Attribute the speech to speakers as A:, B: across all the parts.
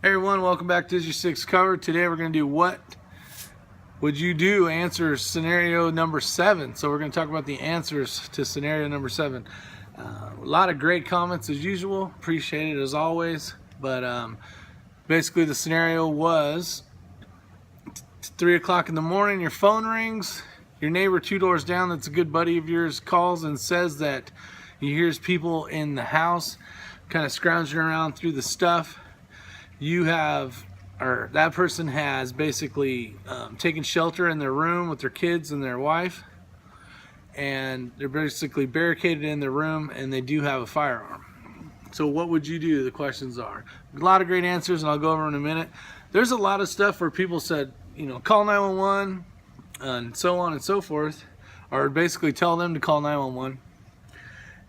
A: Hey everyone, welcome back to Issue 6 Cover. Today we're going to do what would you do answer scenario number 7. So we're going to talk about the answers to scenario number 7. A lot of great comments as usual. Appreciate it as always. But basically the scenario was 3 o'clock in the morning, your phone rings, your neighbor 2 doors down that's a good buddy of yours calls and says that he hears people in the house kind of scrounging around through the stuff. You have, or that person has basically taken shelter in their room with their kids and their wife, and they're basically barricaded in their room and they do have a firearm. So what would you do? The questions are a lot of great answers and I'll go over in a minute. There's a lot of stuff where people said, you know, call 911 and so on and so forth, or basically tell them to call 911.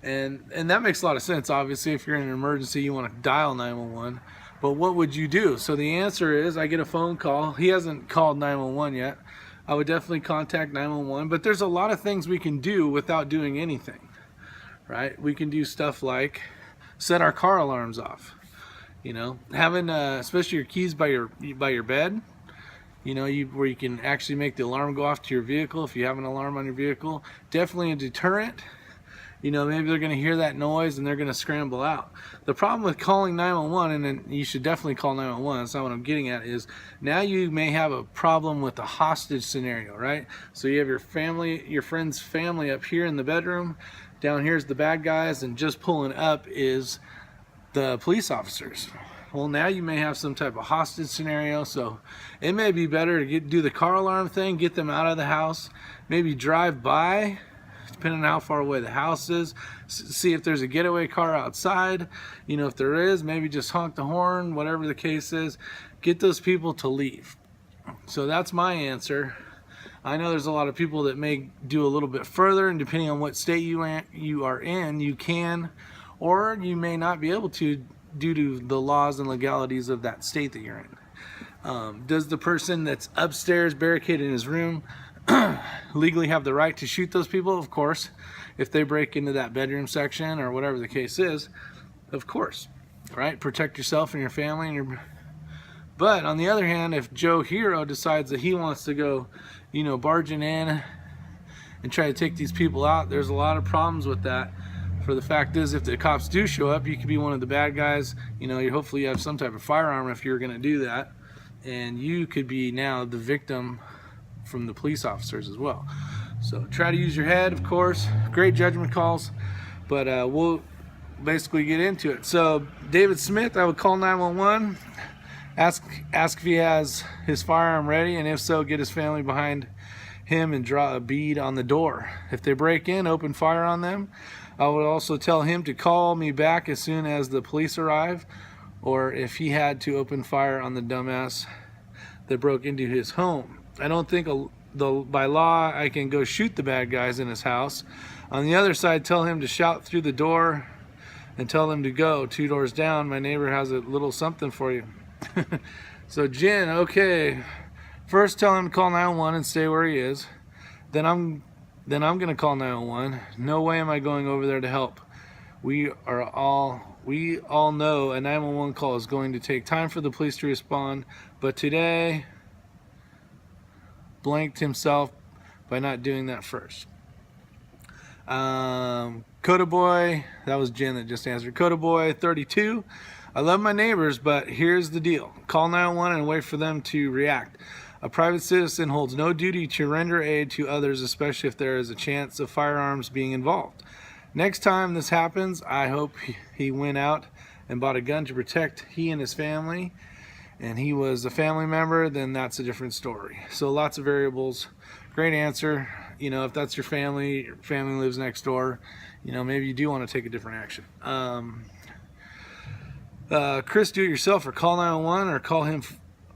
A: And that makes a lot of sense. Obviously, if you're in an emergency, you want to dial 911. But what would you do? So the answer is, I get a phone call. He hasn't called 911 yet. I would definitely contact 911. But there's a lot of things we can do without doing anything, right? We can do stuff like set our car alarms off. You know, having especially your keys by your bed. You know, where you can actually make the alarm go off to your vehicle if you have an alarm on your vehicle. Definitely a deterrent. You know, maybe they're going to hear that noise and they're going to scramble out. The problem with calling 911, and then you should definitely call 911, that's not what I'm getting at, is now you may have a problem with a hostage scenario, right? So you have your family, your friend's family up here in the bedroom, down here's the bad guys, and just pulling up is the police officers. Well, now you may have some type of hostage scenario, so it may be better to do the car alarm thing, get them out of the house, maybe drive by, depending on how far away the house is, see if there's a getaway car outside. You know, if there is, maybe just honk the horn, whatever the case is, get those people to leave. So that's my answer. I know there's a lot of people that may do a little bit further, and depending on what state you are in, you can, or you may not be able to due to the laws and legalities of that state that you're in. Does the person that's upstairs barricaded in his room legally have the right to shoot those people? Of course. If they break into that bedroom section or whatever the case is, of course, right? Protect yourself and your family and your... But on the other hand, if Joe Hero decides that he wants to go, you know, barging in and try to take these people out, there's a lot of problems with that. For the fact is, if the cops do show up, you could be one of the bad guys. You know, hopefully you have some type of firearm if you're going to do that, and you could be now the victim from the police officers as well. So try to use your head, of course. Great judgment calls, but we'll basically get into it. So David Smith, I would call 911, ask if he has his firearm ready, and if so, get his family behind him and draw a bead on the door. If they break in, open fire on them. I would also tell him to call me back as soon as the police arrive, or if he had to open fire on the dumbass that broke into his home. I don't think by law I can go shoot the bad guys in his house. On the other side, tell him to shout through the door and tell them to go 2 doors down. My neighbor has a little something for you. So Jen, okay, first tell him to call 911 and stay where he is. Then I'm gonna call 911. No way am I going over there to help. We all know a 911 call is going to take time for the police to respond, but today blanked himself by not doing that first. Coda Boy, that was Jen that just answered. Coda Boy 32, I love my neighbors, but here's the deal. Call 911 and wait for them to react. A private citizen holds no duty to render aid to others, especially if there is a chance of firearms being involved. Next time this happens, I hope he went out and bought a gun to protect he and his family, and he was a family member, then that's a different story. So lots of variables. Great answer. You know, if that's your family lives next door, you know, maybe you do want to take a different action. Chris, do it yourself, or call 911, or call him,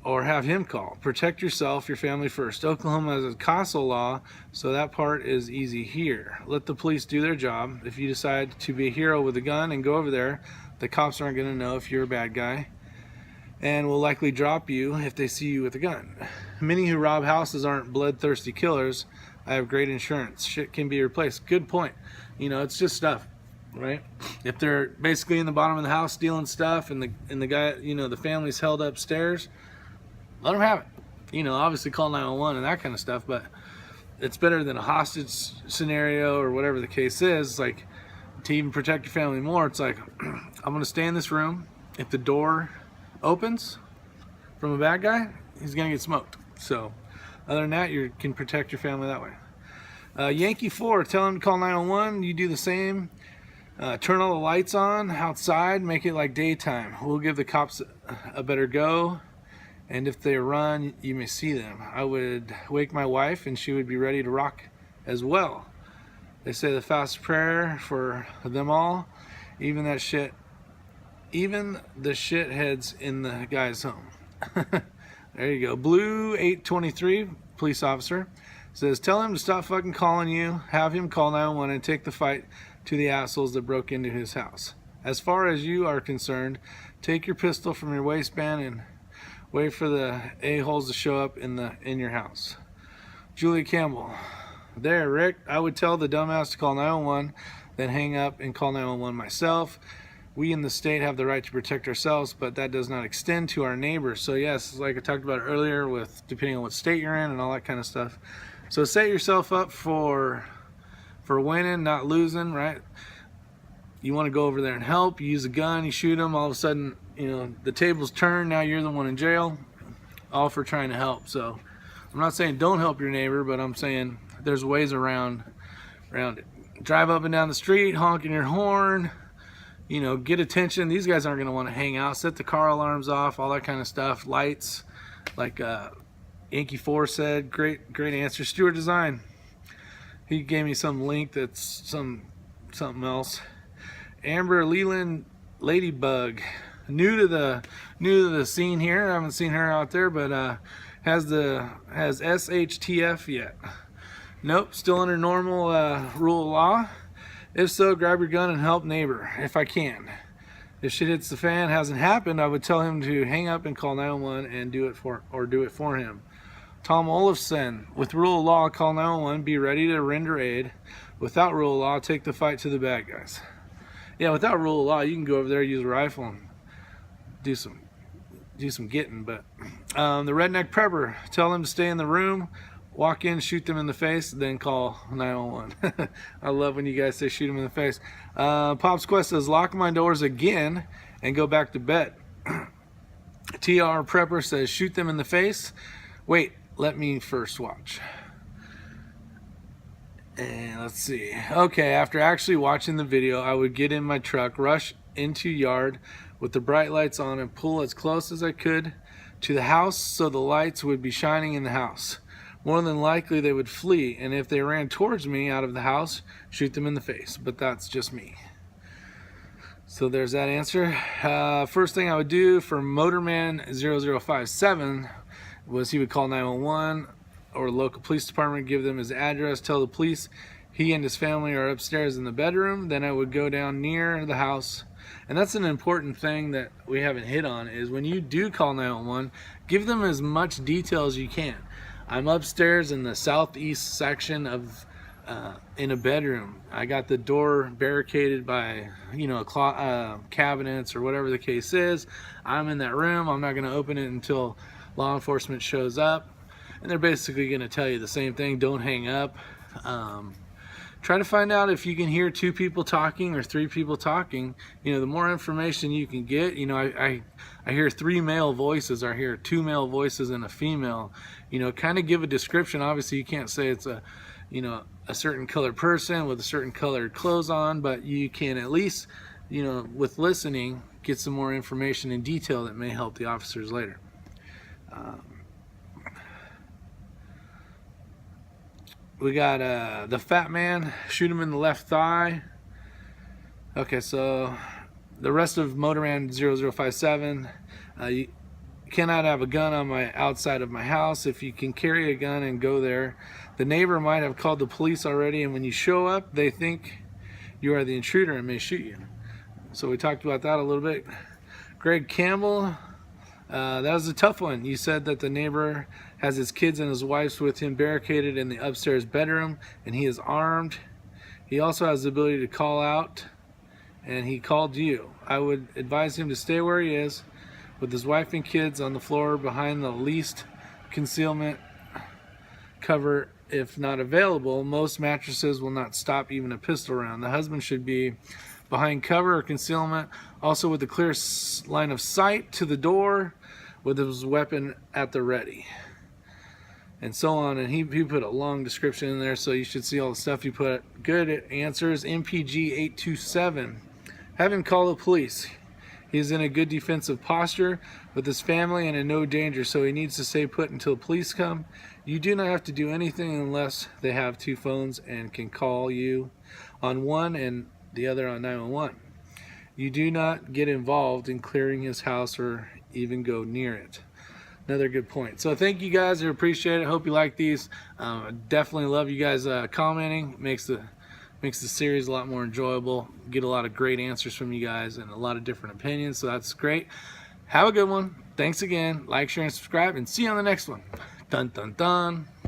A: or have him call. Protect yourself, your family first. Oklahoma has a CASA law, so that part is easy here. Let the police do their job. If you decide to be a hero with a gun and go over there, the cops aren't going to know if you're a bad guy, and will likely drop you if they see you with a gun. Many who rob houses aren't bloodthirsty killers. I have great insurance. Shit can be replaced. Good point. You know, it's just stuff. right? If they're basically in the bottom of the house stealing stuff, and the guy, the family's held upstairs, let them have it. Obviously call 911 and that kind of stuff, but it's better than a hostage scenario or whatever the case is. Like, to even protect your family more, it's like, I'm gonna stay in this room. If the door opens from a bad guy, he's gonna get smoked. So other than that, you can protect your family that way. Yankee 4, tell him to call 911. You do the same. Turn all the lights on outside, make it like daytime. We'll give the cops a better go, and if they run, you may see them. I would wake my wife and she would be ready to rock as well. They say the fast prayer for them all, even the shitheads in the guy's home. There you go. Blue 823, police officer, says, tell him to stop fucking calling you, have him call 911 and take the fight to the assholes that broke into his house. As far as you are concerned, take your pistol from your waistband and wait for the a-holes to show up in your house. Julie Campbell, there, Rick, I would tell the dumbass to call 911, then hang up and call 911 myself. We in the state have the right to protect ourselves, but that does not extend to our neighbors. So yes, like I talked about earlier, with depending on what state you're in and all that kind of stuff. So set yourself up for winning, not losing, right? You want to go over there and help. You use a gun, you shoot them. All of a sudden, the tables turn. Now you're the one in jail, all for trying to help. So I'm not saying don't help your neighbor, but I'm saying there's ways around it. Drive up and down the street, honking your horn. Get attention. These guys aren't going to want to hang out. Set the car alarms off, all that kind of stuff. Lights, like Yankee 4 said. Great answer. Stewart Design, he gave me some link that's something else. Amber Leland Ladybug, new to the scene here. I haven't seen her out there, but has SHTF yet? Nope, still under normal rule of law. If so, grab your gun and help neighbor if I can. If shit hits the fan, hasn't happened, I would tell him to hang up and call 911 and do it for him. Tom Olafson, with rule of law, call 911, be ready to render aid. Without rule of law, take the fight to the bad guys. Yeah, without rule of law, you can go over there, use a rifle, and do some getting. But the redneck prepper, tell them to stay in the room, walk in, shoot them in the face, then call 911. I love when you guys say shoot them in the face. Pops Quest says, lock my doors again and go back to bed. TR Prepper says, shoot them in the face. Wait, let me first watch. And let's see. Okay, after actually watching the video, I would get in my truck, rush into yard with the bright lights on, and pull as close as I could to the house so the lights would be shining in the house. More than likely they would flee, and if they ran towards me out of the house, shoot them in the face. But that's just me. So there's that answer. First thing I would do for Motorman 0057 was he would call 911 or local police department, give them his address, tell the police he and his family are upstairs in the bedroom. Then I would go down near the house. And that's an important thing that we haven't hit on, is when you do call 911, give them as much detail as you can. I'm upstairs in the southeast section of in a bedroom. I got the door barricaded by cabinets or whatever the case is. I'm in that room. I'm not going to open it until law enforcement shows up, and they're basically going to tell you the same thing. Don't hang up. Try to find out if you can hear 2 people talking or 3 people talking. The more information you can get. I hear 3 male voices. I hear 2 male voices and a female. Kind of give a description. Obviously you can't say it's a certain colored person with a certain colored clothes on, but you can at least, with listening, get some more information in detail that may help the officers later. We got the fat man, shoot him in the left thigh. Okay, so the rest of Motorman 0057, you cannot have a gun on my outside of my house. If you can carry a gun and go there, the neighbor might have called the police already, and when you show up, they think you are the intruder and may shoot you. So we talked about that a little bit. Greg Campbell, that was a tough one. You said that the neighbor has his kids and his wife with him barricaded in the upstairs bedroom, and he is armed. He also has the ability to call out and he called you, I would advise him to stay where he is with his wife and kids on the floor behind the least concealment cover if not available. Most mattresses will not stop even a pistol round. The husband should be behind cover or concealment, also with a clear line of sight to the door with his weapon at the ready, and so on. And he put a long description in there, so you should see all the stuff he put. Good answers. MPG 827. Have him call the police. He's in a good defensive posture with his family and in no danger, so he needs to stay put until police come. You do not have to do anything unless they have 2 phones and can call you on one and the other on 911. You do not get involved in clearing his house or even go near it. Another good point. So thank you guys. I appreciate it. Hope you like these. Definitely love you guys commenting. Makes the series a lot more enjoyable. Get a lot of great answers from you guys and a lot of different opinions, so that's great. Have a good one. Thanks again. Like, share, and subscribe, and see you on the next one. Dun, dun, dun.